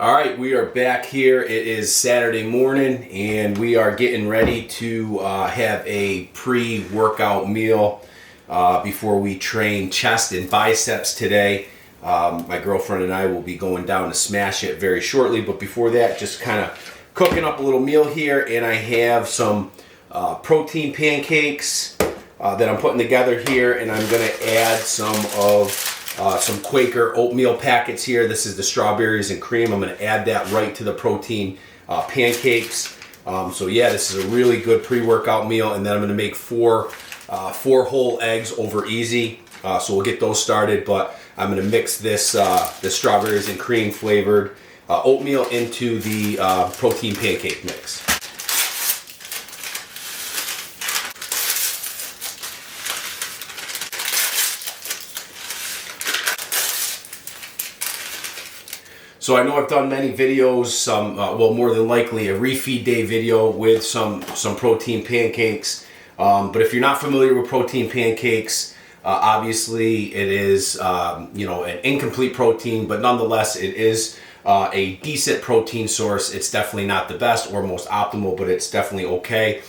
All right, we are back here. It is Saturday morning, and we are getting ready to have a pre-workout meal before we train chest and biceps today. My girlfriend and I will be going down to smash it very shortly, but before that, just kind of cooking up a little meal here, and I have some protein pancakes that I'm putting together here, and I'm going to add some Quaker oatmeal packets here. This is the strawberries and cream. I'm going to add that right to the protein pancakes. So yeah, this is a really good pre-workout meal, and then I'm going to make four whole eggs over easy. So we'll get those started, but I'm going to mix this the strawberries and cream flavored oatmeal into the protein pancake mix. So I know I've done many videos, well, more than likely a refeed day video with some protein pancakes. But if you're not familiar with protein pancakes, obviously it is an incomplete protein, but nonetheless it is a decent protein source. It's definitely not the best or most optimal, but it's definitely okay.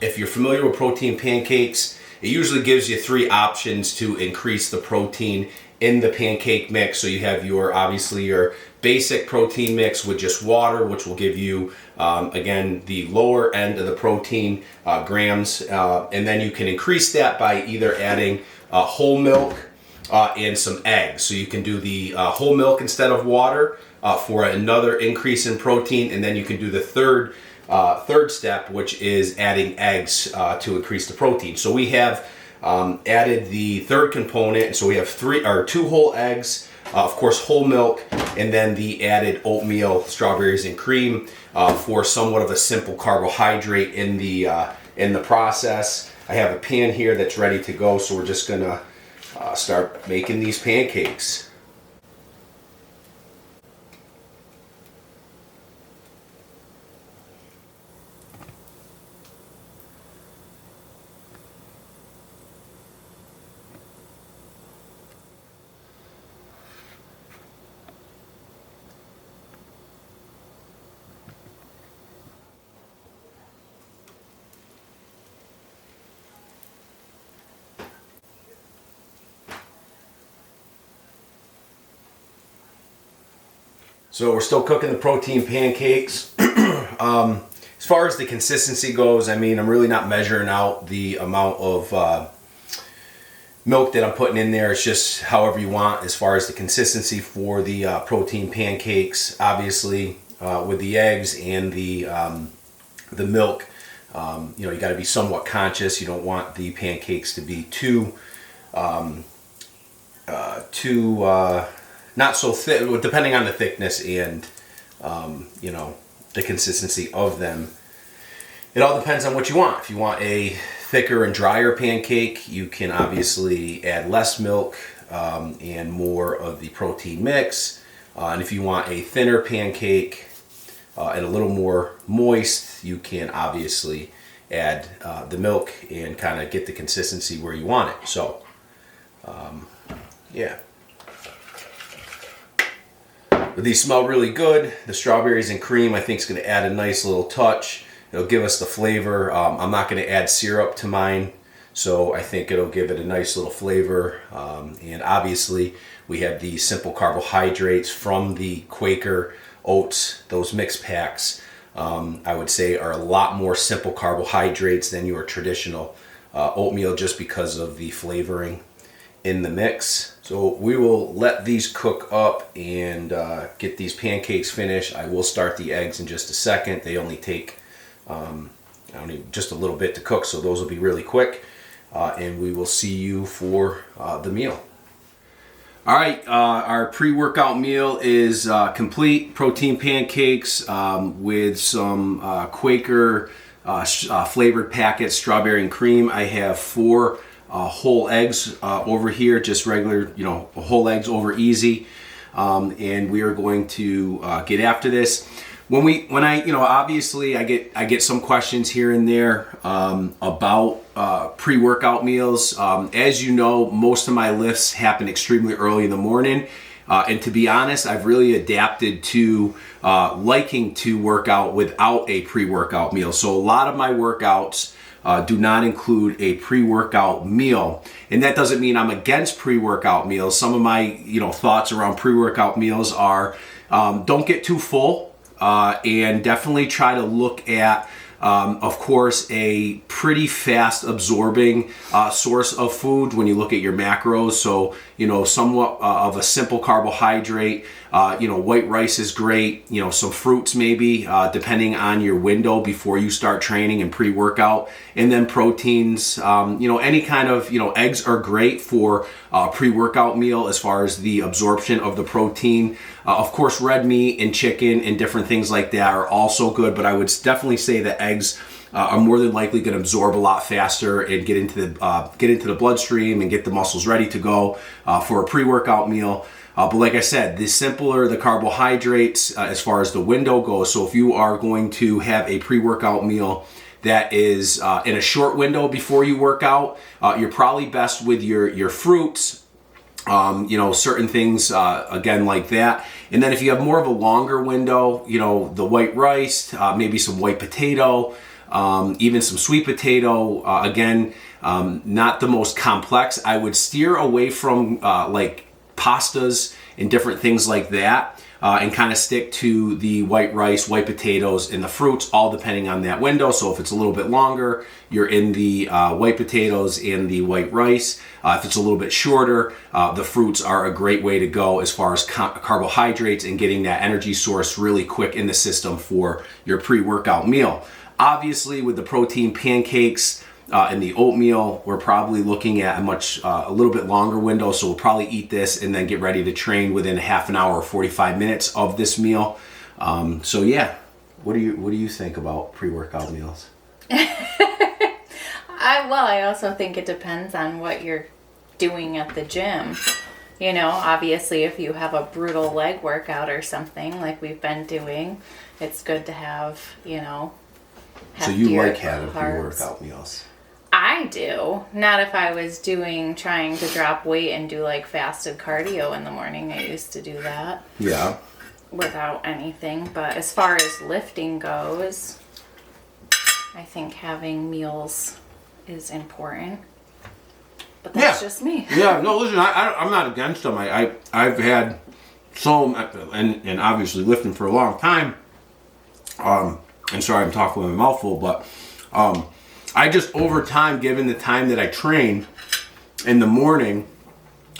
If you're familiar with protein pancakes, it usually gives you three options to increase the protein in the pancake mix. So you have your basic protein mix with just water, which will give you again the lower end of the protein grams, and then you can increase that by either adding whole milk and some eggs. So you can do the whole milk instead of water for another increase in protein, and then you can do the third step, which is adding eggs to increase the protein. So we have added the third component, and so we have two whole eggs, of course whole milk, and then the added oatmeal, strawberries and cream for somewhat of a simple carbohydrate in the process. I have a pan here that's ready to go, so we're just gonna start making these pancakes. So we're still cooking the protein pancakes. As far as the consistency goes, I mean, I'm really not measuring out the amount of milk that I'm putting in there. It's just however you want as far as the consistency for the protein pancakes. Obviously, with the eggs and the milk, you got to be somewhat conscious. You don't want the pancakes to be too not so thick, depending on the thickness and the consistency of them. It all depends on what you want. If you want a thicker and drier pancake, you can obviously add less milk and more of the protein mix. And if you want a thinner pancake and a little more moist, you can obviously add the milk and kind of get the consistency where you want it. So, yeah. But these smell really good. The strawberries and cream, I think, is going to add a nice little touch. It'll give us the flavor. I'm not going to add syrup to mine, so I think it'll give it a nice little flavor. And obviously, we have the simple carbohydrates from the Quaker oats. Those mix packs, I would say, are a lot more simple carbohydrates than your traditional oatmeal, just because of the flavoring in the mix. So we will let these cook up and get these pancakes finished. I will start the eggs in just a second. They only take just a little bit to cook, so those will be really quick. And we will see you for the meal. All right, our pre-workout meal is complete. Protein pancakes with some Quaker flavored packets, strawberry and cream. I have 4 whole eggs over here, just regular, whole eggs over easy. And we are going to get after this. Obviously I get some questions here and there about pre-workout meals. As you know, most of my lifts happen extremely early in the morning. And to be honest, I've really adapted to liking to work out without a pre-workout meal. So a lot of my workouts do not include a pre-workout meal. And that doesn't mean I'm against pre-workout meals. Some of my thoughts around pre-workout meals are don't get too full, and definitely try to look at of course, a pretty fast absorbing source of food when you look at your macros. So, somewhat of a simple carbohydrate. White rice is great. Some fruits maybe, depending on your window before you start training and pre-workout. And then proteins, any kind of, eggs are great for a pre-workout meal as far as the absorption of the protein. Of course, red meat and chicken and different things like that are also good, but I would definitely say that eggs are more than likely going to absorb a lot faster and get into the bloodstream and get the muscles ready to go for a pre-workout meal. But like I said, the simpler the carbohydrates as far as the window goes. So if you are going to have a pre-workout meal that is in a short window before you work out, you're probably best with your fruits. Certain things, again, like that. And then if you have more of a longer window, the white rice, maybe some white potato, even some sweet potato, again, not the most complex. I would steer away from like pastas and different things like that, and kind of stick to the white rice, white potatoes, and the fruits, all depending on that window. So if it's a little bit longer, you're in the white potatoes and the white rice. If it's a little bit shorter, the fruits are a great way to go as far as carbohydrates and getting that energy source really quick in the system for your pre-workout meal. Obviously, with the protein pancakes and the oatmeal, we're probably looking at a little bit longer window. So we'll probably eat this and then get ready to train within a half an hour or 45 minutes of this meal. So yeah, what do you think about pre-workout meals? I also think it depends on what you're doing at the gym. Obviously, if you have a brutal leg workout or something like we've been doing, it's good to have, So you like having pre-workout meals? I do. Not if I was trying to drop weight and do like fasted cardio in the morning. I used to do that. Yeah. Without anything. But as far as lifting goes, I think having meals is important. But that's just me. Yeah, no, listen, I'm not against them. I've had some, and obviously lifting for a long time. And sorry, I'm talking with my mouth full, but I just over time, given the time that I train in the morning,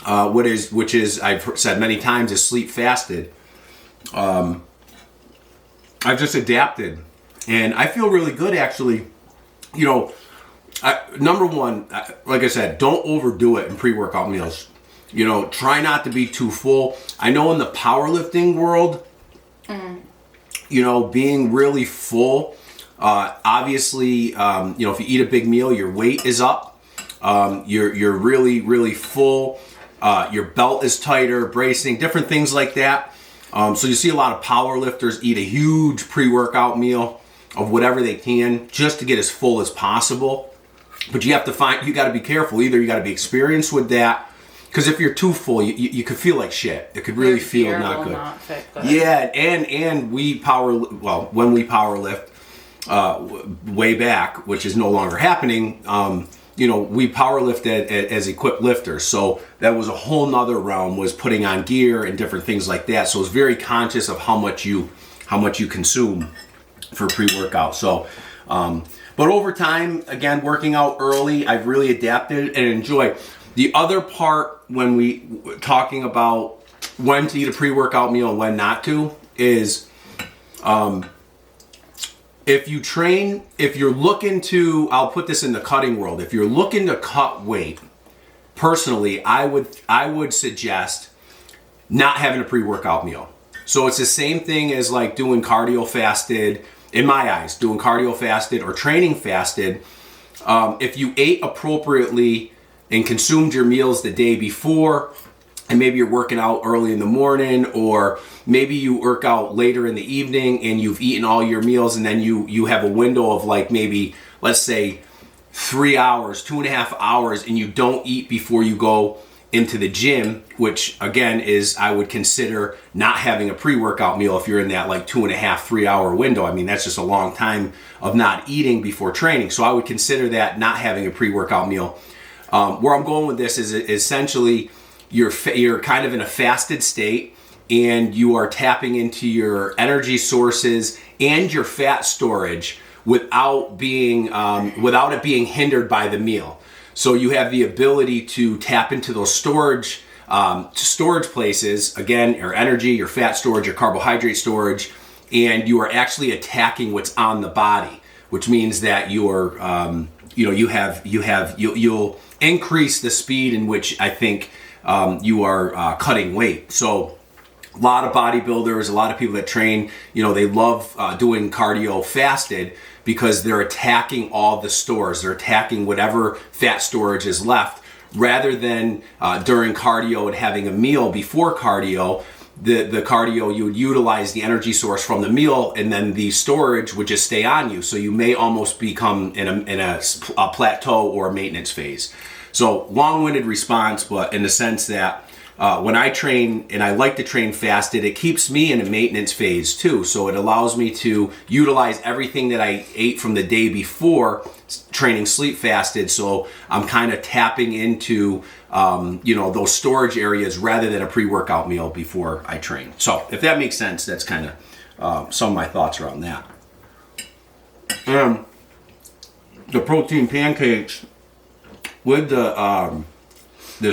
which is I've said many times is sleep fasted. I've just adapted, and I feel really good actually. Number one, like I said, don't overdo it in pre-workout meals. Try not to be too full. I know in the powerlifting world, being really full, obviously, if you eat a big meal, your weight is up. You're really, really full. Your belt is tighter, bracing, different things like that. So you see a lot of power lifters eat a huge pre-workout meal of whatever they can just to get as full as possible. But you got to be careful. Either you got to be experienced with that, because if you're too full, you could feel like shit. It could really feel not good. Not fit good. Yeah, and when we power lift way back, which is no longer happening, we power lift as equipped lifters. So that was a whole nother realm, was putting on gear and different things like that. So I was very conscious of how much you consume for pre-workout. So, but over time, again, working out early, I've really adapted and enjoy. The other part when we talking about when to eat a pre-workout meal and when not to is, if you're looking to, I'll put this in the cutting world. If you're looking to cut weight, personally, I would suggest not having a pre-workout meal. So it's the same thing as like doing cardio fasted, in my eyes, doing cardio fasted or training fasted. If you ate appropriately and consumed your meals the day before, and maybe you're working out early in the morning, or maybe you work out later in the evening and you've eaten all your meals, and then you have a window of like maybe, let's say 3 hours, 2.5 hours, and you don't eat before you go into the gym, which again is, I would consider not having a pre-workout meal if you're in that like 2.5, 3 hour window. I mean, that's just a long time of not eating before training. So I would consider that not having a pre-workout meal. Where I'm going with this is essentially you're kind of in a fasted state, and you are tapping into your energy sources and your fat storage without it being hindered by the meal. So you have the ability to tap into those storage places, again, your energy, your fat storage, your carbohydrate storage, and you are actually attacking what's on the body, which means that you'll increase the speed in which I think you are cutting weight. So a lot of bodybuilders, a lot of people that train, they love doing cardio fasted because they're attacking all the stores. They're attacking whatever fat storage is left, rather than during cardio and having a meal before cardio. The cardio, you would utilize the energy source from the meal, and then the storage would just stay on you. So you may almost become in a plateau or a maintenance phase. So long-winded response, but in the sense that when I train, and I like to train fasted, it keeps me in a maintenance phase too. So it allows me to utilize everything that I ate from the day before training sleep fasted. So I'm kind of tapping into those storage areas rather than a pre-workout meal before I train. So if that makes sense, that's kind of some of my thoughts around that. The protein pancakes with the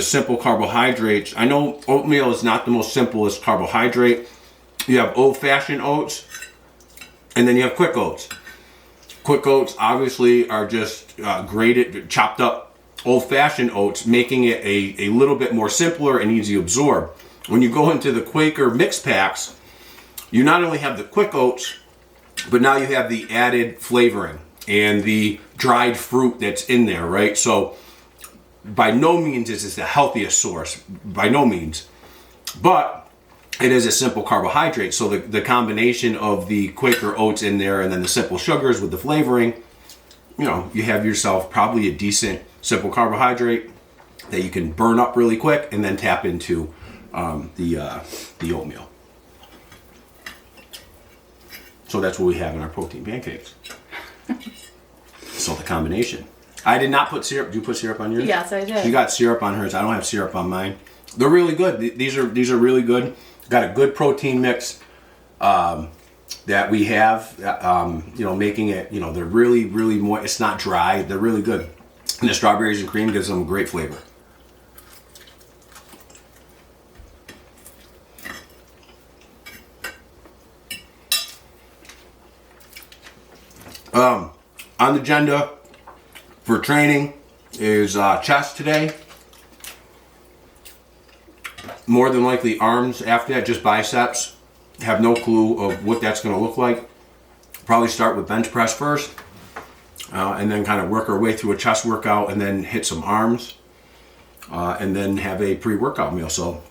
simple carbohydrates. I know oatmeal is not the most simplest carbohydrate. You have old-fashioned oats, and then you have quick oats. Quick oats obviously are just grated, chopped up old-fashioned oats, making it a little bit more simpler and easy to absorb. When you go into the Quaker mix packs, you not only have the quick oats, but now you have the added flavoring and the dried fruit that's in there, right? So by no means is this the healthiest source, by no means, but it is a simple carbohydrate. So the combination of the Quaker oats in there and then the simple sugars with the flavoring, you have yourself probably a decent simple carbohydrate that you can burn up really quick and then tap into the oatmeal. So that's what we have in our protein pancakes. So the combination. I did not put syrup. Did you put syrup on yours? Yes, I did. She got syrup on hers. I don't have syrup on mine. They're really good. These are really good. Got a good protein mix that we have. Making it. They're really, really moist. It's not dry. They're really good. And the strawberries and cream gives them a great flavor. On the agenda for training is chest today. More than likely arms after that, just biceps. Have no clue of what that's going to look like. Probably start with bench press first, and then kind of work our way through a chest workout, and then hit some arms, and then have a pre-workout meal. So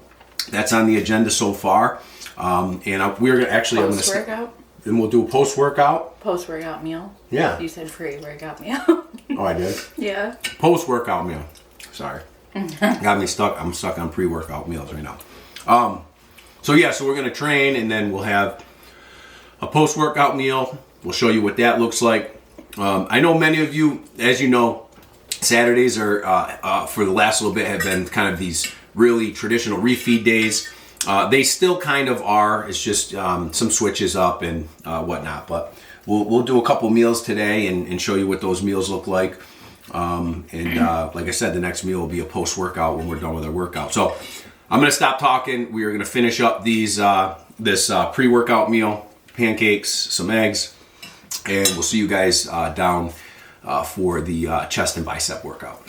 that's on the agenda so far. And we're going to actually... Post-workout? Then we'll do a post-workout. Post-workout meal? Yeah. You said pre-workout meal. Oh, I did? Yeah. Post-workout meal. Sorry. Got me stuck. I'm stuck on pre-workout meals right now. So we're going to train, and then we'll have a post-workout meal. We'll show you what that looks like. I know many of you, as you know, Saturdays are, for the last little bit, have been kind of these really traditional refeed days. They still kind of are. It's just some switches up and whatnot. But we'll do a couple meals today and show you what those meals look like. Like I said, the next meal will be a post-workout when we're done with our workout. So I'm going to stop talking. We are going to finish up this pre-workout meal, pancakes, some eggs, and we'll see you guys down for the chest and bicep workout.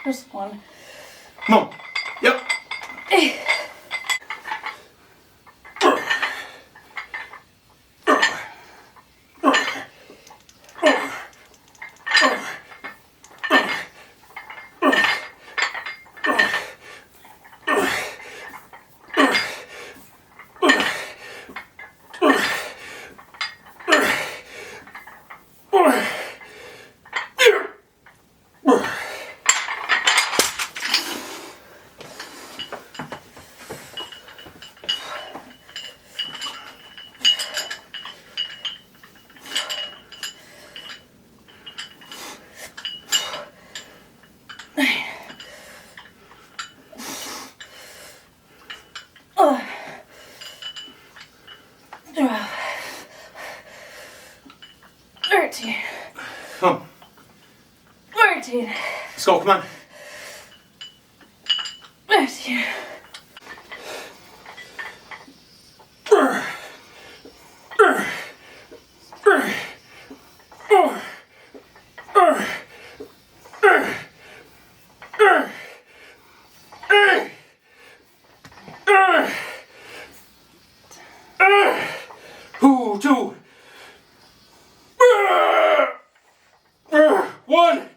Just one. Come on. Yep. Oh. 13. Come. 14. Let's go. Come on. 15. Two. One.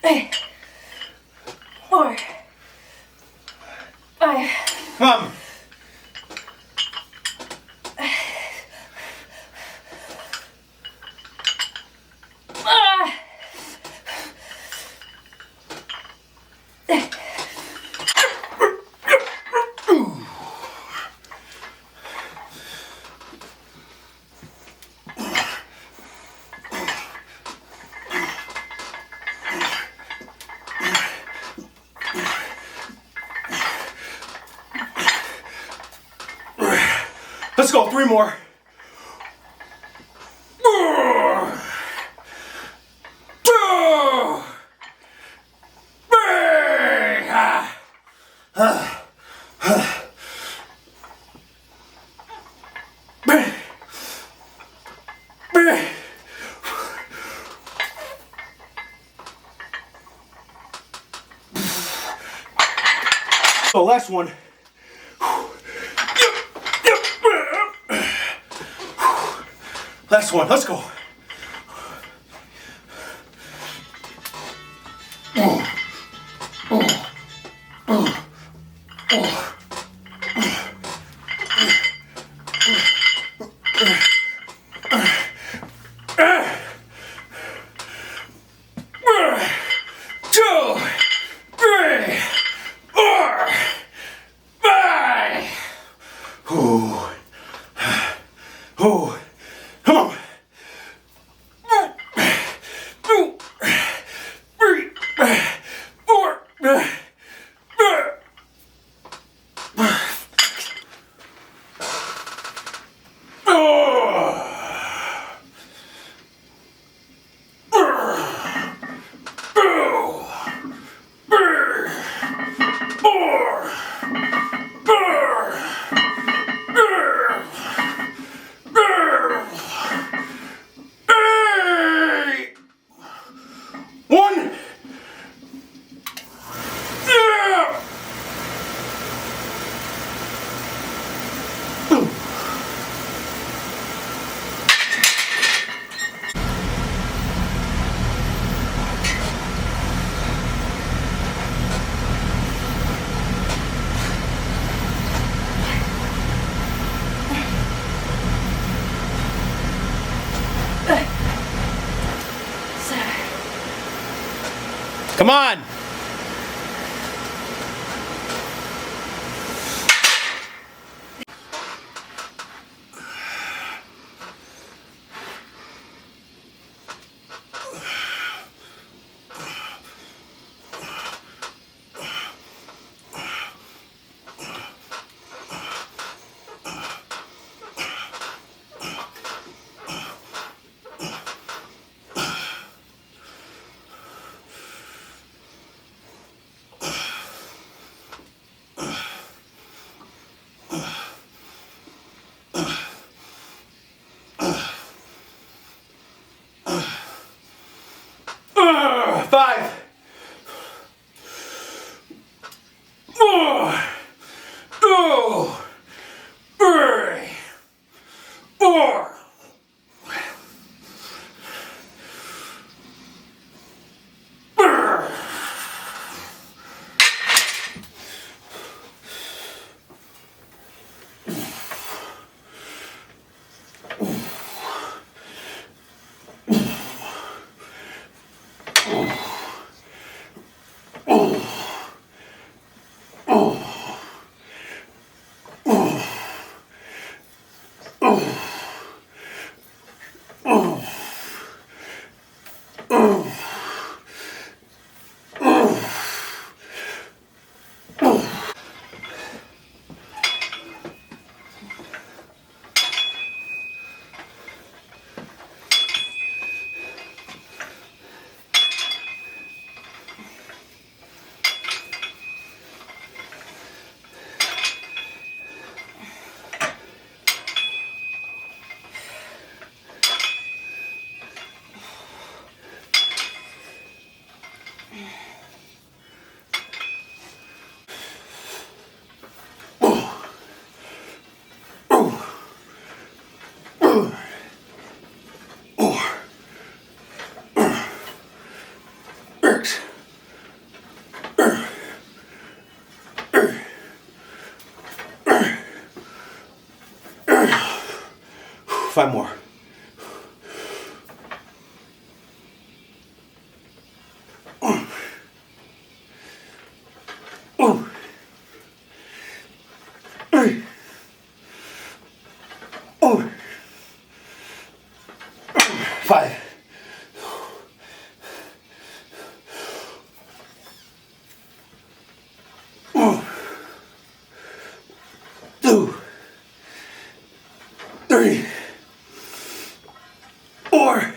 Hey. 4. 5. Come. Let's go. 3 more. So last one. Last one. Let's go. Oh, come on. One. Come on. 5 more. Five. Two. 3. 4.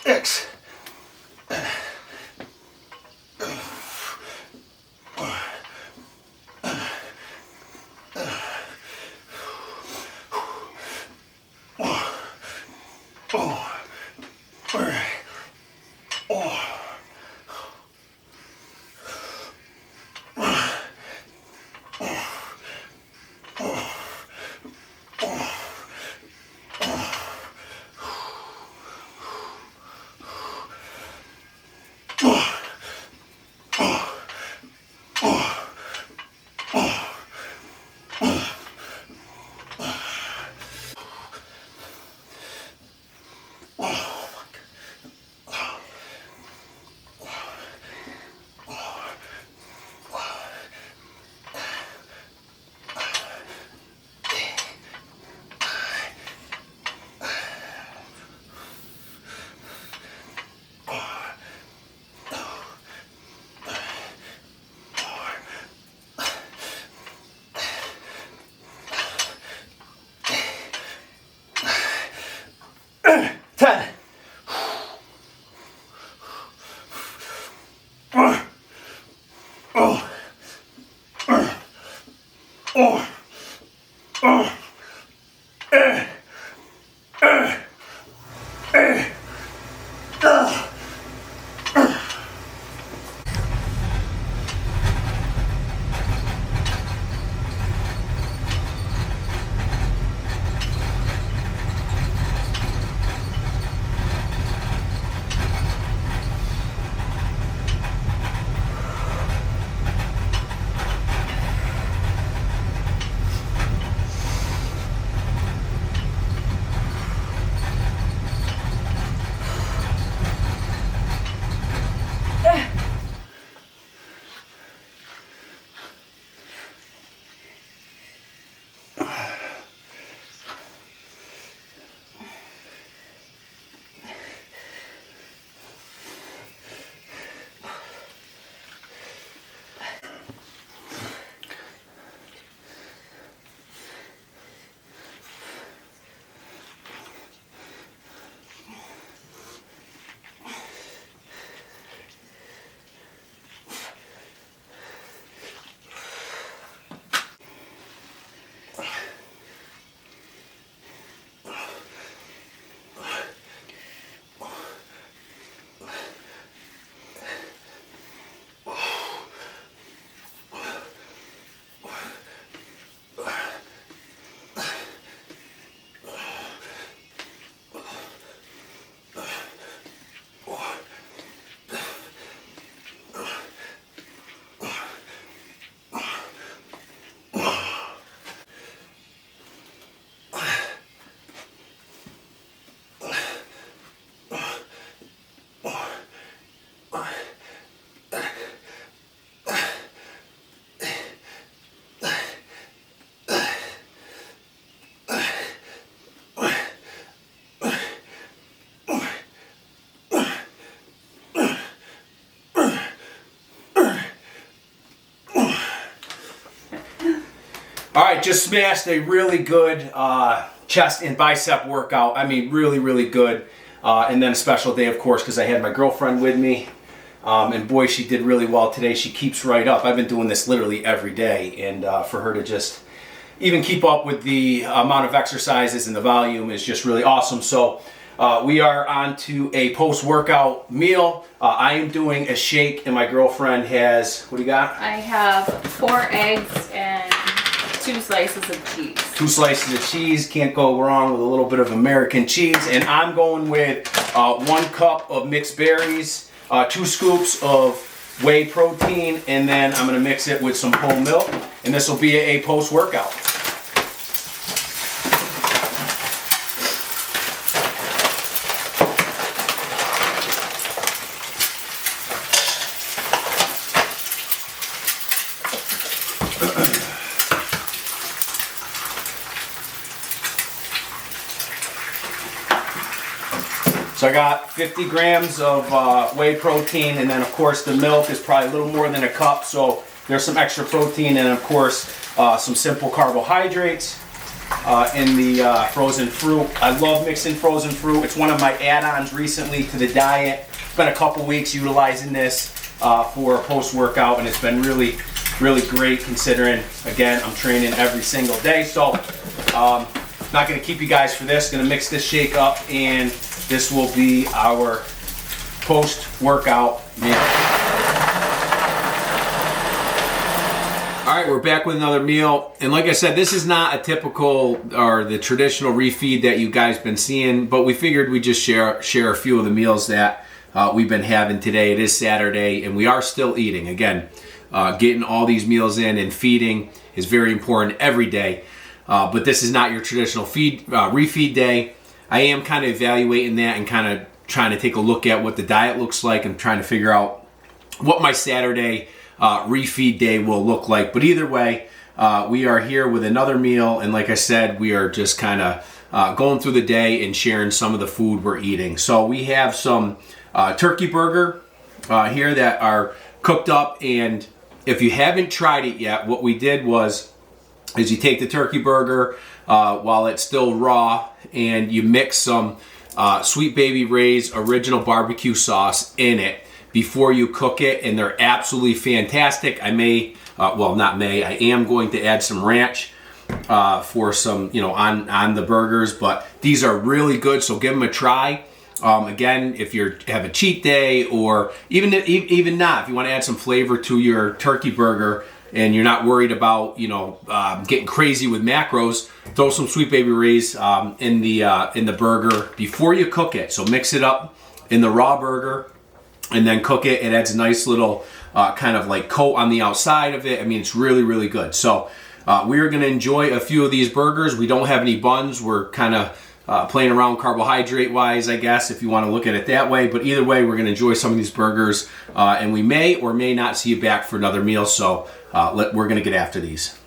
X. 10. All right, just smashed a really good chest and bicep workout. I mean, really, really good. And then a special day, of course, because I had my girlfriend with me. And boy, she did really well today. She keeps right up. I've been doing this literally every day. And for her to just even keep up with the amount of exercises and the volume is just really awesome. So we are on to a post-workout meal. I am doing a shake, and my girlfriend has, what do you got? I have 4 eggs and 2 slices of cheese. 2 slices of cheese, can't go wrong with a little bit of American cheese. And I'm going with 1 cup of mixed berries, 2 scoops of whey protein, and then I'm gonna mix it with some whole milk, and this will be a post-workout. So I got 50 grams of whey protein, and then of course the milk is probably a little more than a cup, so there's some extra protein, and of course some simple carbohydrates in the frozen fruit. I love mixing frozen fruit. It's one of my add-ons recently to the diet. It's been a couple weeks utilizing this for a post-workout, and it's been really, really great considering, again, I'm training every single day. So not going to keep you guys for this. Going to mix this shake up, and this will be our post-workout meal. All right, we're back with another meal. And like I said, this is not a typical or the traditional refeed that you guys been seeing, but we figured we'd just share a few of the meals that we've been having today. It is Saturday, and we are still eating. Again, getting all these meals in and feeding is very important every day. But this is not your traditional refeed day. I am kind of evaluating that and kind of trying to take a look at what the diet looks like and trying to figure out what my Saturday refeed day will look like. But either way, we are here with another meal, and like I said, we are just kind of going through the day and sharing some of the food we're eating. So we have some turkey burger here that are cooked up, and if you haven't tried it yet, what we did was is you take the turkey burger while it's still raw, and you mix some Sweet Baby Ray's original barbecue sauce in it before you cook it, and they're absolutely fantastic. I am going to add some ranch for some, on the burgers, but these are really good, so give them a try. Again, if you have a cheat day, or even not, if you want to add some flavor to your turkey burger and you're not worried about getting crazy with macros, throw some Sweet Baby Ray's in the burger before you cook it. So mix it up in the raw burger and then cook it. It adds a nice little kind of like coat on the outside of it. I mean, it's really, really good. So we're going to enjoy a few of these burgers. We don't have any buns. We're kind of playing around carbohydrate wise, I guess, if you want to look at it that way. But either way, we're going to enjoy some of these burgers, and we may or may not see you back for another meal. So we're going to get after these.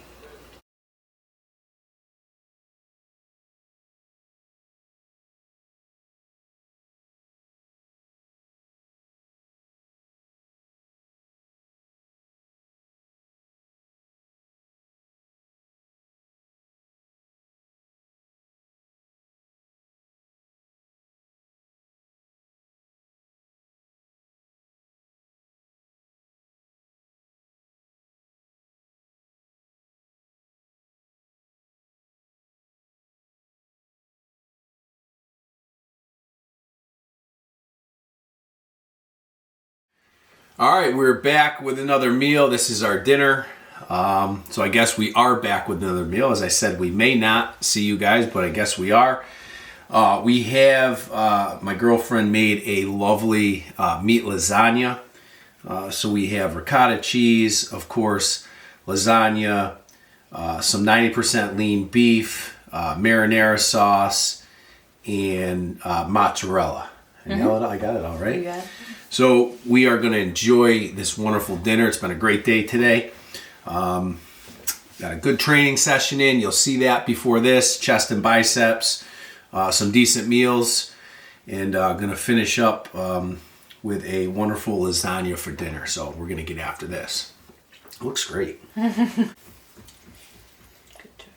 All right, we're back with another meal. This is our dinner. So I guess we are back with another meal. As I said, we may not see you guys, but I guess we are. We have, my girlfriend made a lovely meat lasagna. So we have ricotta cheese, of course, lasagna, some 90% lean beef, marinara sauce, and mozzarella. I got it all right. You got it. So we are going to enjoy this wonderful dinner. It's been a great day today. Got a good training session in. You'll see that before this. Chest and biceps. Some decent meals. And going to finish up with a wonderful lasagna for dinner. So we're going to get after this. Looks great. Good choice.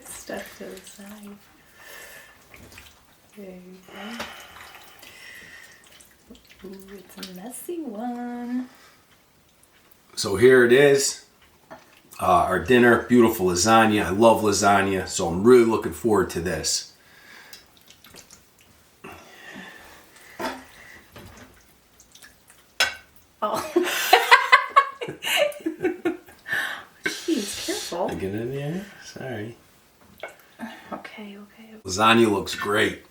Stuff to the side. There you go. Ooh, it's a messy one. So here it is. Our dinner. Beautiful lasagna. I love lasagna. So I'm really looking forward to this. Oh. Jeez, careful. Did I get it in there? Sorry. Okay. Lasagna looks great.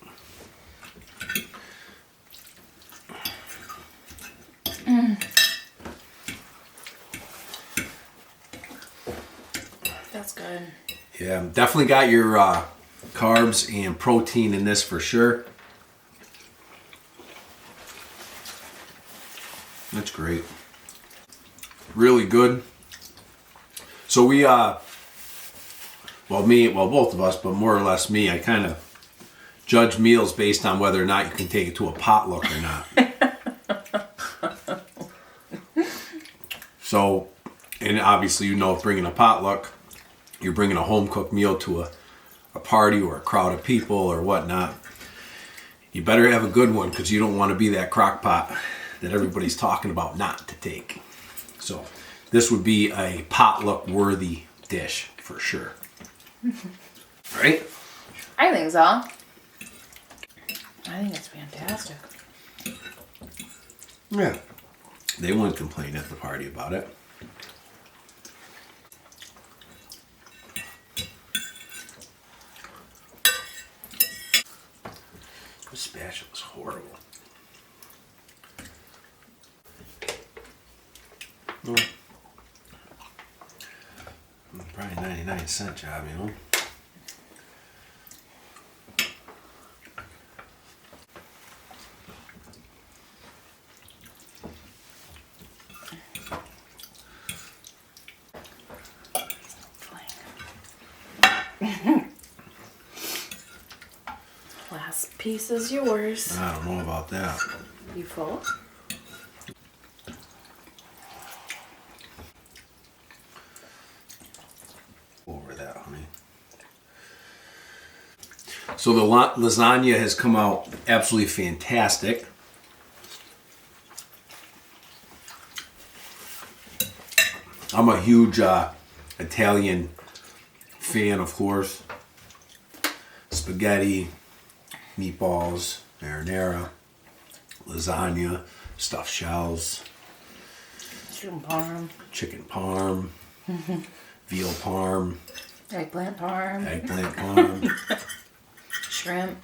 That's good. Yeah, definitely got your carbs and protein in this for sure. That's great. Really good. So we, both of us, but more or less me, I kind of judge meals based on whether or not you can take it to a potluck or not. So, and obviously if bringing a potluck, you're bringing a home-cooked meal to a party or a crowd of people or whatnot, you better have a good one, because you don't want to be that crock pot that everybody's talking about not to take. So this would be a potluck-worthy dish for sure. Right? I think so. I think it's fantastic. Yeah. They wouldn't complain at the party about it. The spatula is horrible. Well, probably 99-cent job, Last piece is yours. I don't know about that. You full? Over that, honey. So the lasagna has come out absolutely fantastic. I'm a huge Italian fan, of course. Spaghetti, meatballs, marinara, lasagna, stuffed shells, chicken parm, veal parm, eggplant parm, shrimp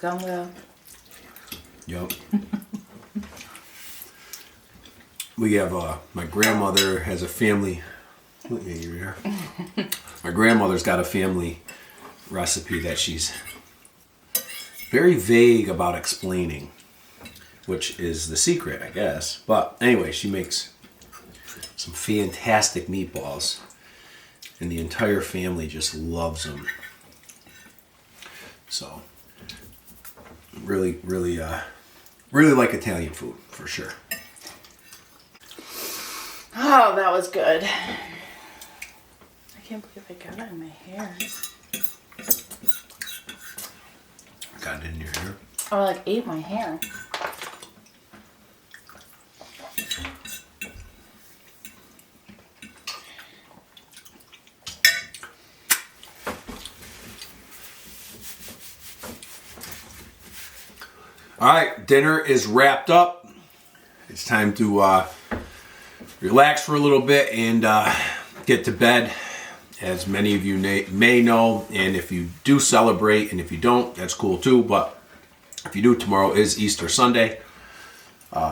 gumbo. Yep. We have my grandmother has a family. Look at you here. My grandmother's got a family recipe that she's very vague about explaining, which is the secret, I guess. But anyway, she makes some fantastic meatballs, and the entire family just loves them. So, really like Italian food for sure. Oh, that was good. I can't believe I got it in my hair. Got it in your hair? Oh, I like ate my hair. All right, dinner is wrapped up. It's time to relax for a little bit and get to bed, as many of you may know. And if you do celebrate, and if you don't, that's cool too. But if you do, tomorrow is Easter Sunday.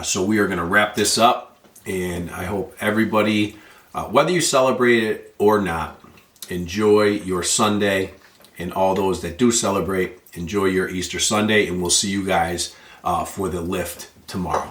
So we are going to wrap this up. And I hope everybody, whether you celebrate it or not, enjoy your Sunday. And all those that do celebrate, enjoy your Easter Sunday. And we'll see you guys for the lift tomorrow.